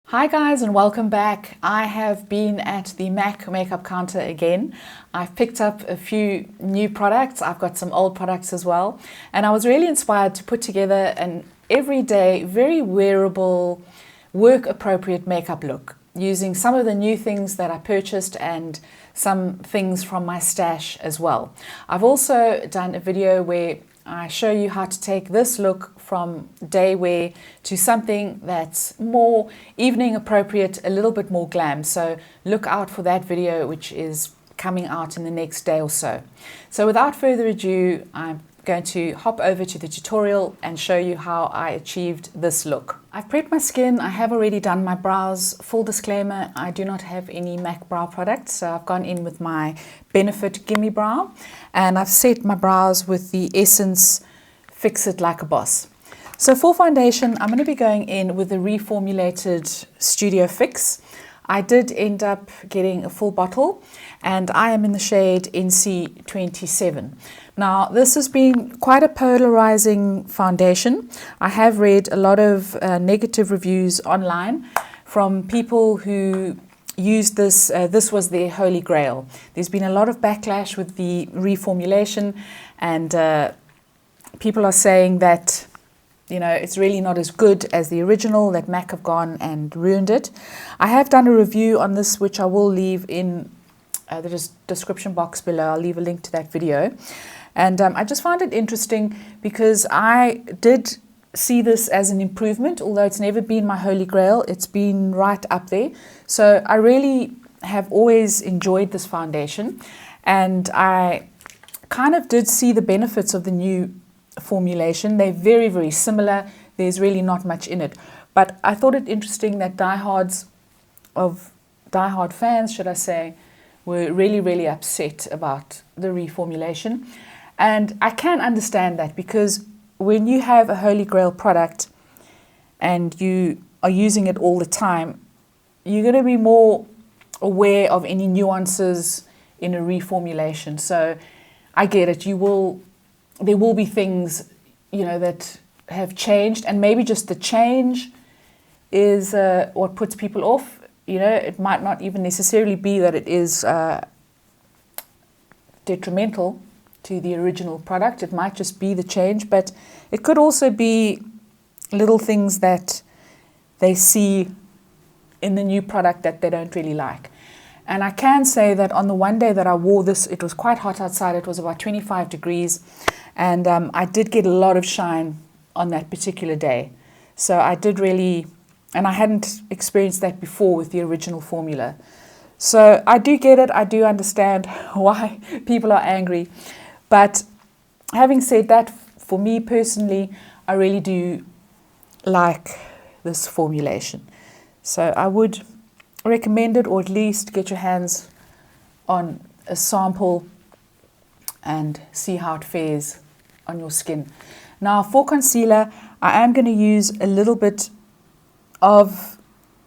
Hi guys and welcome back. I have been at the MAC makeup counter again. I've picked up a few new products. I've got some old products as well. And I was really inspired to put together an everyday, very wearable, work appropriate makeup look using some of the new things that I purchased and some things from my stash as well. I've also done a video where I show you how to take this look from day wear to something that's more evening appropriate, a little bit more glam. So look out for that video, which is coming out in the next day or so. So without further ado, I'm going to hop over to the tutorial and show you how I achieved this look. I've prepped my skin. I have already done my brows. Full disclaimer, I do not have any MAC brow products, so I've gone in with my Benefit Gimme Brow and I've set my brows with the Essence Fix It Like a Boss. So for foundation, I'm going to be going in with the reformulated Studio Fix. I did end up getting a full bottle and I am in the shade NC27. Now this has been quite a polarizing foundation. I have read a lot of negative reviews online from people who used this, this was their holy grail. There's been a lot of backlash with the reformulation and people are saying that it's really not as good as the original, that MAC have gone and ruined it. I have done a review on this, which I will leave in the description box below. I'll leave a link to that video. And I just found it interesting because I did see this as an improvement, although it's never been my holy grail. It's been right up there. So I really have always enjoyed this foundation. And I kind of did see the benefits of the new formulation. They're very, very similar. There's really not much in it. But I thought it interesting that diehard fans, should I say, were really, really upset about the reformulation. And I can understand that because when you have a holy grail product and you are using it all the time, you're going to be more aware of any nuances in a reformulation. So I get it. There will be things, that have changed, and maybe just the change is what puts people off. It might not even necessarily be that it is detrimental to the original product. It might just be the change, but it could also be little things that they see in the new product that they don't really like. And I can say that on the one day that I wore this, it was quite hot outside. It was about 25 degrees. And I did get a lot of shine on that particular day. So I did really, and I hadn't experienced that before with the original formula. So I do get it. I do understand why people are angry. But having said that, for me personally, I really do like this formulation. So I would recommend it, or at least get your hands on a sample and see how it fares on your skin. Now for concealer, I am going to use a little bit of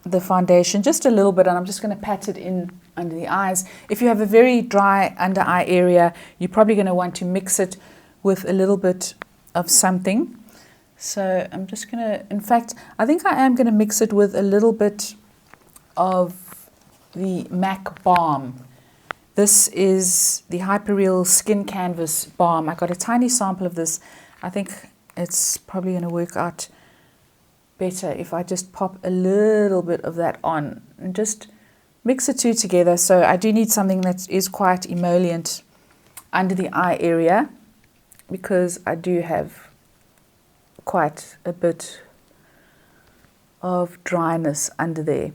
the foundation, just a little bit, and I'm just going to pat it in under the eyes. If you have a very dry under eye area, you're probably going to want to mix it with a little bit of something. So I'm just going to, in fact, I think I am going to mix it with a little bit of the MAC Balm. This is the Hyperreal Skin Canvas Balm. I got a tiny sample of this. I think it's probably going to work out better if I just pop a little bit of that on and just mix the two together. So I do need something that is quite emollient under the eye area because I do have quite a bit of dryness under there.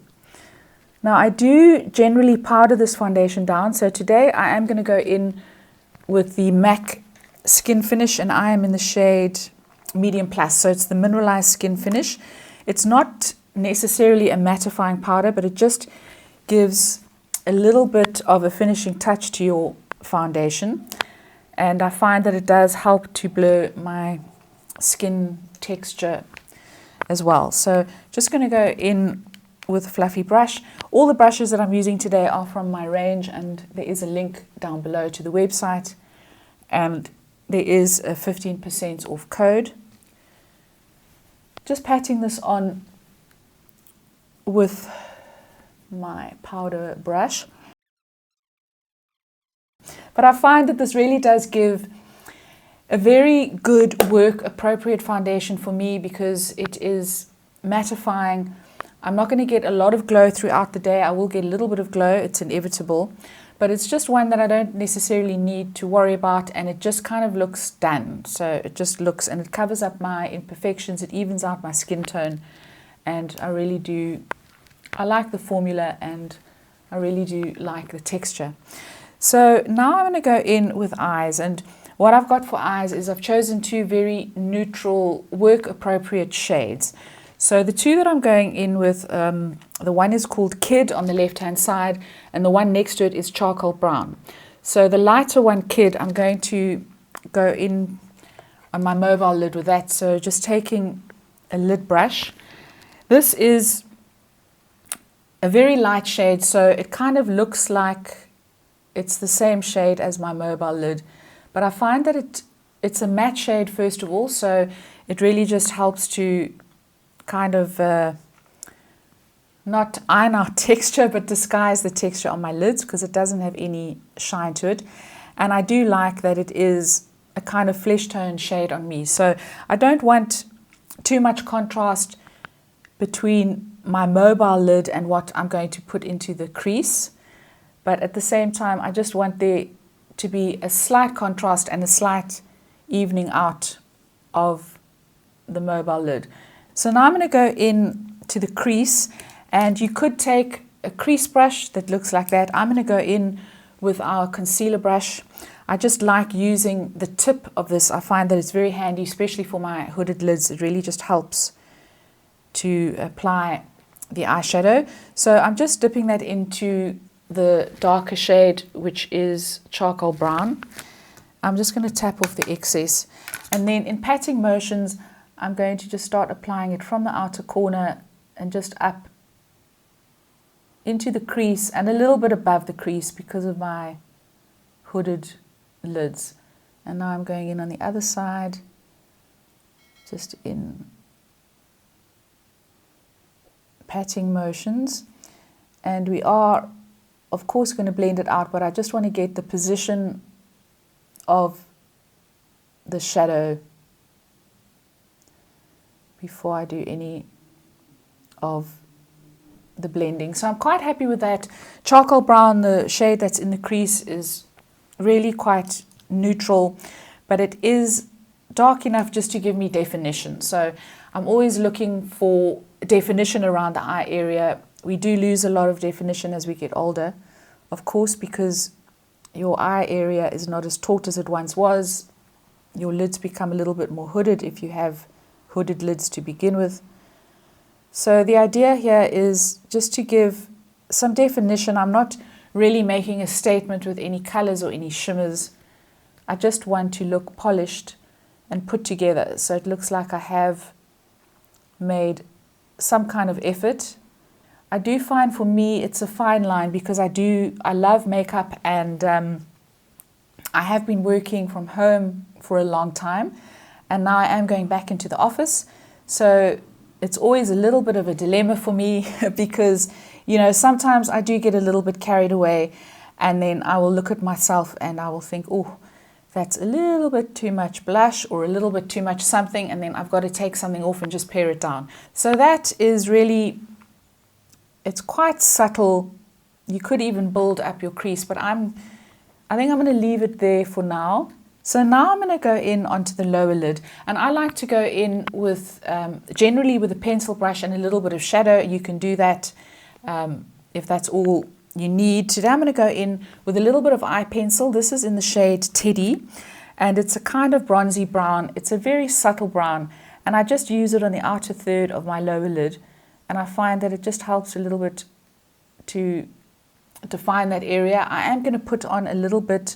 Now I do generally powder this foundation down, so today I am going to go in with the MAC Skin Finish and I am in the shade Medium Plus, so it's the mineralized skin finish. It's not necessarily a mattifying powder, but it just gives a little bit of a finishing touch to your foundation, and I find that it does help to blur my skin texture as well. So just going to go in with a fluffy brush. All the brushes that I'm using today are from my range, and there is a link down below to the website, and there is a 15% off code. Just patting this on with my powder brush. But I find that this really does give a very good work appropriate foundation for me because it is mattifying. I'm not going to get a lot of glow throughout the day. I will get a little bit of glow, it's inevitable, but it's just one that I don't necessarily need to worry about, and it just kind of looks done. So it just looks, and it covers up my imperfections, it evens out my skin tone, and I like the formula, and I really do like the texture. So now I'm going to go in with eyes, and what I've got for eyes is I've chosen two very neutral, work-appropriate shades. So the two that I'm going in with, the one is called Kid on the left-hand side, and the one next to it is Charcoal Brown. So the lighter one, Kid, I'm going to go in on my mobile lid with that. So just taking a lid brush. This is a very light shade, so it kind of looks like it's the same shade as my mobile lid. But I find that it's a matte shade first of all, so it really just helps to kind of not iron out texture, but disguise the texture on my lids because it doesn't have any shine to it. And I do like that it is a kind of flesh tone shade on me. So I don't want too much contrast between my mobile lid and what I'm going to put into the crease. But at the same time, I just want there to be a slight contrast and a slight evening out of the mobile lid. So now I'm going to go in to the crease, and you could take a crease brush that looks like that. I'm going to go in with our concealer brush. I just like using the tip of this. I find that it's very handy, especially for my hooded lids. It really just helps to apply the eyeshadow. So I'm just dipping that into the darker shade, which is Charcoal Brown. I'm just going to tap off the excess, and then in patting motions I'm going to just start applying it from the outer corner and just up into the crease and a little bit above the crease because of my hooded lids. And now I'm going in on the other side, just in patting motions, and we are of course going to blend it out, but I just want to get the position of the shadow before I do any of the blending. So I'm quite happy with that. Charcoal Brown, the shade that's in the crease, is really quite neutral, but it is dark enough just to give me definition. So I'm always looking for definition around the eye area. We do lose a lot of definition as we get older, of course, because your eye area is not as taut as it once was. Your lids become a little bit more hooded if you have hooded lids to begin with. So the idea here is just to give some definition. I'm not really making a statement with any colors or any shimmers. I just want to look polished and put together, so it looks like I have made some kind of effort. I do find for me it's a fine line because I love makeup, and I have been working from home for a long time, and now I am going back into the office. So it's always a little bit of a dilemma for me because, you know, sometimes I do get a little bit carried away, and then I will look at myself and I will think, oh, that's a little bit too much blush or a little bit too much something, and then I've got to take something off and just pare it down. So that is really, it's quite subtle. You could even build up your crease, but I think I'm going to leave it there for now. So now I'm going to go in onto the lower lid, and I like to go in with generally with a pencil brush and a little bit of shadow. You can do that if that's all you need. Today I'm going to go in with a little bit of eye pencil. This is in the shade Teddy, and it's a kind of bronzy brown. It's a very subtle brown, and I just use it on the outer third of my lower lid, and I find that it just helps a little bit to define that area. I am going to put on a little bit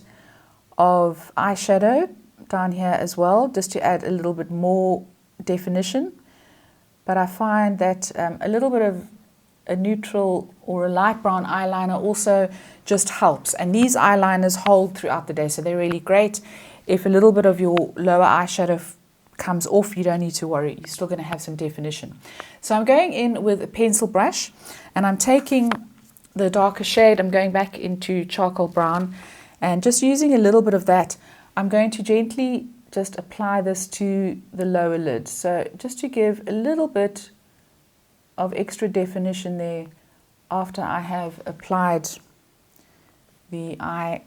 of eyeshadow down here as well, just to add a little bit more definition. But I find that a little bit of a neutral or a light brown eyeliner also just helps. And these eyeliners hold throughout the day, so they're really great. If a little bit of your lower eyeshadow comes off, you don't need to worry. You're still going to have some definition. So I'm going in with a pencil brush, and I'm taking the darker shade. I'm going back into charcoal brown, and just using a little bit of that, I'm going to gently just apply this to the lower lid. So just to give a little bit of extra definition there after I have applied the eye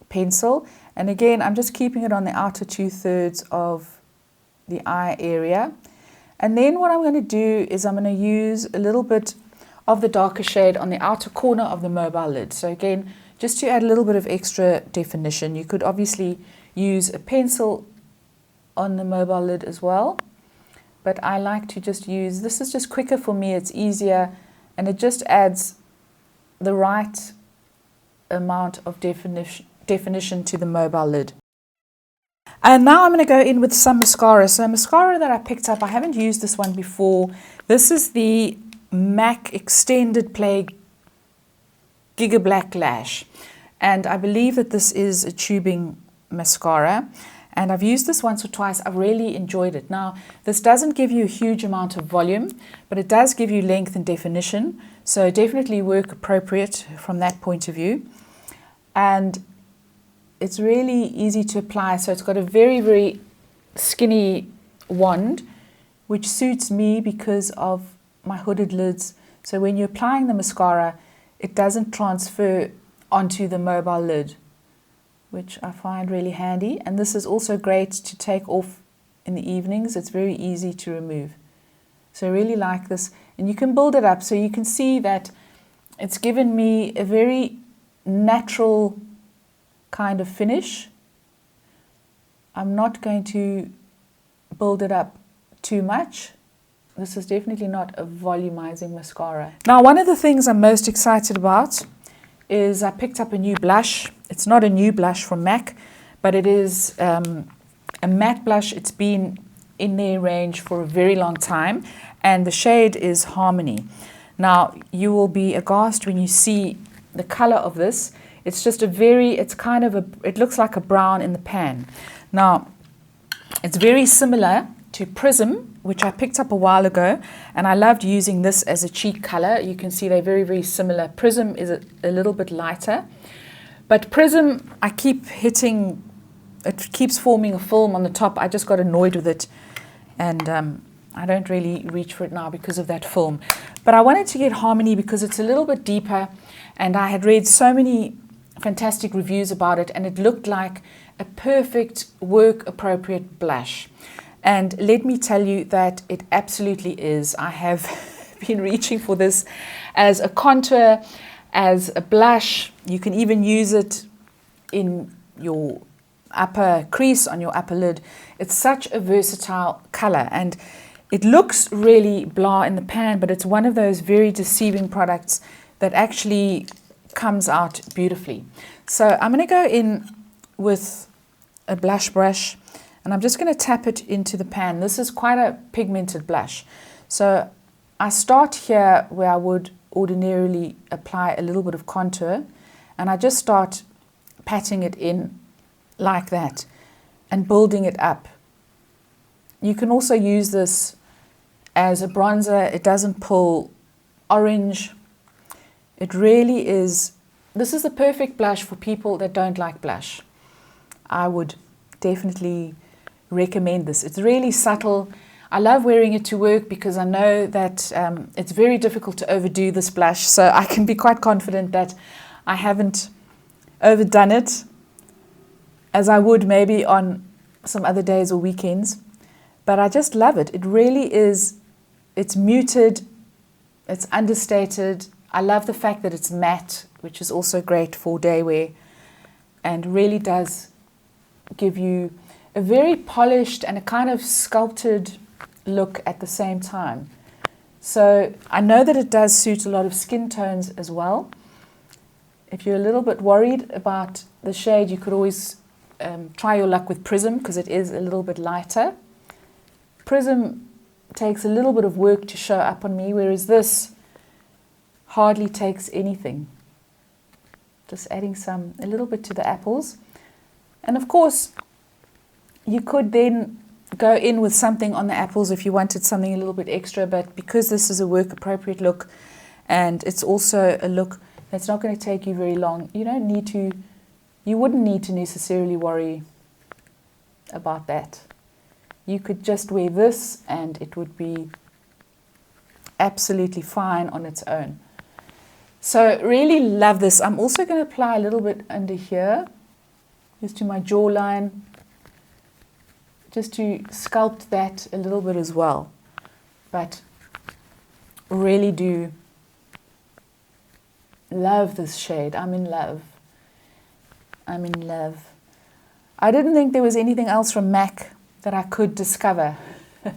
pencil. And again, I'm just keeping it on the outer 2/3 of the eye area. And then what I'm going to do is I'm going to use a little bit of the darker shade on the outer corner of the mobile lid. So again, just to add a little bit of extra definition. You could obviously use a pencil on the mobile lid as well, but I like to just use, this is just quicker for me, it's easier, and it just adds the right amount of definition to the mobile lid. And now I'm going to go in with some mascara. So mascara that I picked up, I haven't used this one before. This is the MAC Extended Play Giga Black Lash, and I believe that this is a tubing mascara, and I've used this once or twice. I've really enjoyed it. Now, this doesn't give you a huge amount of volume, but it does give you length and definition, so definitely work appropriate from that point of view. And it's really easy to apply, so it's got a very, very skinny wand, which suits me because of my hooded lids. So when you're applying the mascara, it doesn't transfer onto the mobile lid, which I find really handy. And this is also great to take off in the evenings. It's very easy to remove. So I really like this. And you can build it up, so you can see that it's given me a very natural kind of finish. I'm not going to build it up too much. This is definitely not a volumizing mascara. Now, one of the things I'm most excited about is I picked up a new blush. It's not a new blush from MAC, but it is a matte blush. It's been in their range for a very long time, and the shade is Harmony. Now, you will be aghast when you see the color of this. It's just it looks like a brown in the pan. Now, it's very similar to Prism, which I picked up a while ago, and I loved using this as a cheek color. You can see they're very, very similar. Prism is a little bit lighter, but Prism, I keep hitting, it keeps forming a film on the top. I just got annoyed with it, and I don't really reach for it now because of that film. But I wanted to get Harmony because it's a little bit deeper, and I had read so many fantastic reviews about it, and it looked like a perfect work-appropriate blush. And let me tell you that it absolutely is. I have been reaching for this as a contour, as a blush. You can even use it in your upper crease, on your upper lid. It's such a versatile color, and it looks really blah in the pan, but it's one of those very deceiving products that actually comes out beautifully. So I'm going to go in with a blush brush, and I'm just going to tap it into the pan. This is quite a pigmented blush. So I start here where I would ordinarily apply a little bit of contour, and I just start patting it in like that and building it up. You can also use this as a bronzer. It doesn't pull orange. It really is, this is the perfect blush for people that don't like blush. I would definitely recommend this. It's really subtle. I love wearing it to work because I know that it's very difficult to overdo this blush, so I can be quite confident that I haven't overdone it as I would maybe on some other days or weekends. But I just love it. It really is, it's muted, it's understated. I love the fact that it's matte, which is also great for day wear, and really does give you a very polished and a kind of sculpted look at the same time. So I know that it does suit a lot of skin tones as well. If you're a little bit worried about the shade, you could always try your luck with Prism, because it is a little bit lighter. Prism takes a little bit of work to show up on me, whereas this hardly takes anything. Just adding a little bit to the apples. And of course, you could then go in with something on the apples if you wanted something a little bit extra, but because this is a work appropriate look and it's also a look that's not going to take you very long, you wouldn't need to necessarily worry about that. You could just wear this and it would be absolutely fine on its own. So really love this. I'm also going to apply a little bit under here, just to my jawline, just to sculpt that a little bit as well. But really do love this shade. I'm in love. I'm in love. I didn't think there was anything else from MAC that I could discover,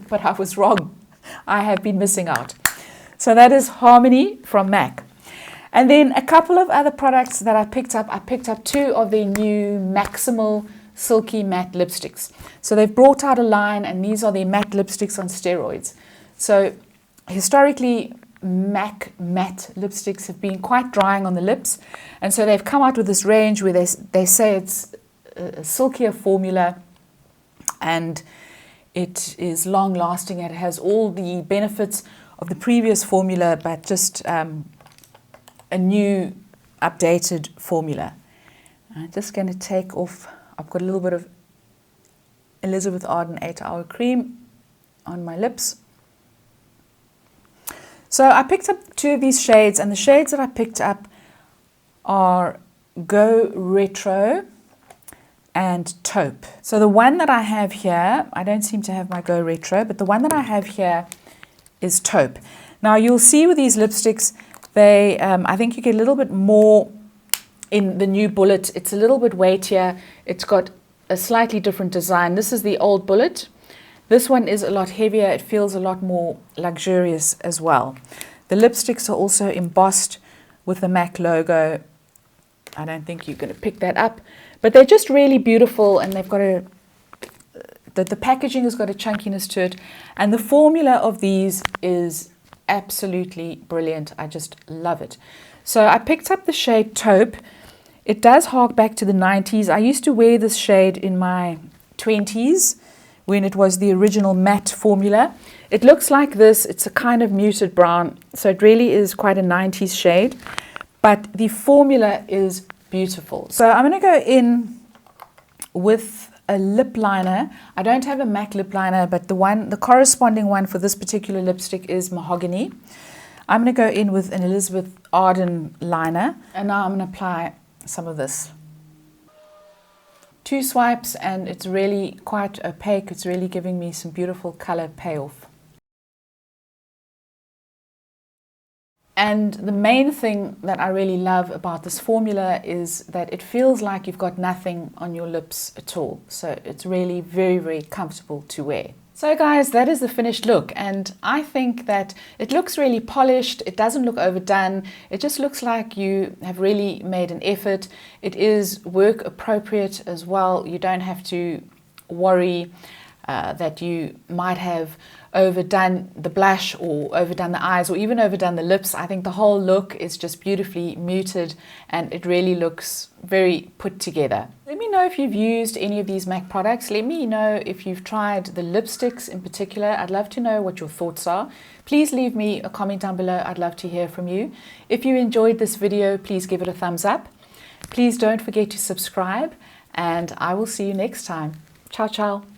but I was wrong. I have been missing out. So that is Harmony from MAC. And then a couple of other products that I picked up. I picked up 2 of their new Macximal Silky Matte lipsticks. So they've brought out a line, and these are their matte lipsticks on steroids. So historically, MAC matte lipsticks have been quite drying on the lips, and so they've come out with this range where they say it's a silkier formula and it is long lasting. It has all the benefits of the previous formula, but just a new updated formula. I'm just going to take off, I've got a little bit of Elizabeth Arden 8-hour cream on my lips. So I picked up 2 of these shades, and the shades that I picked up are Go Retro and Taupe. So the one that I have here, I don't seem to have my Go Retro, but the one that I have here is Taupe. Now you'll see with these lipsticks, they, I think you get a little bit more in the new Bullet. It's a little bit weightier. It's got a slightly different design. This is the old Bullet. This one is a lot heavier. It feels a lot more luxurious as well. The lipsticks are also embossed with the MAC logo. I don't think you're going to pick that up, but they're just really beautiful, and they've got the packaging has got a chunkiness to it, and the formula of these is absolutely brilliant. I just love it. So I picked up the shade Taupe. It does hark back to the 90s. I used to wear this shade in my 20s when it was the original matte formula. It looks like this. It's a kind of muted brown, so it really is quite a 90s shade, but the formula is beautiful. So I'm going to go in with a lip liner. I don't have a MAC lip liner, but the corresponding one for this particular lipstick is Mahogany. I'm going to go in with an Elizabeth Arden liner, and now I'm going to apply some of this. 2 swipes, and it's really quite opaque. It's really giving me some beautiful color payoff. And the main thing that I really love about this formula is that it feels like you've got nothing on your lips at all. So it's really very, very comfortable to wear. So guys, that is the finished look, and I think that it looks really polished. It doesn't look overdone. It just looks like you have really made an effort. It is work appropriate as well. You don't have to worry that you might have overdone the blush or overdone the eyes or even overdone the lips. I think the whole look is just beautifully muted, and it really looks very put together. Let me know if you've used any of these MAC products. Let me know if you've tried the lipsticks in particular. I'd love to know what your thoughts are. Please leave me a comment down below. I'd love to hear from you. If you enjoyed this video, please give it a thumbs up. Please don't forget to subscribe, and I will see you next time. Ciao, ciao.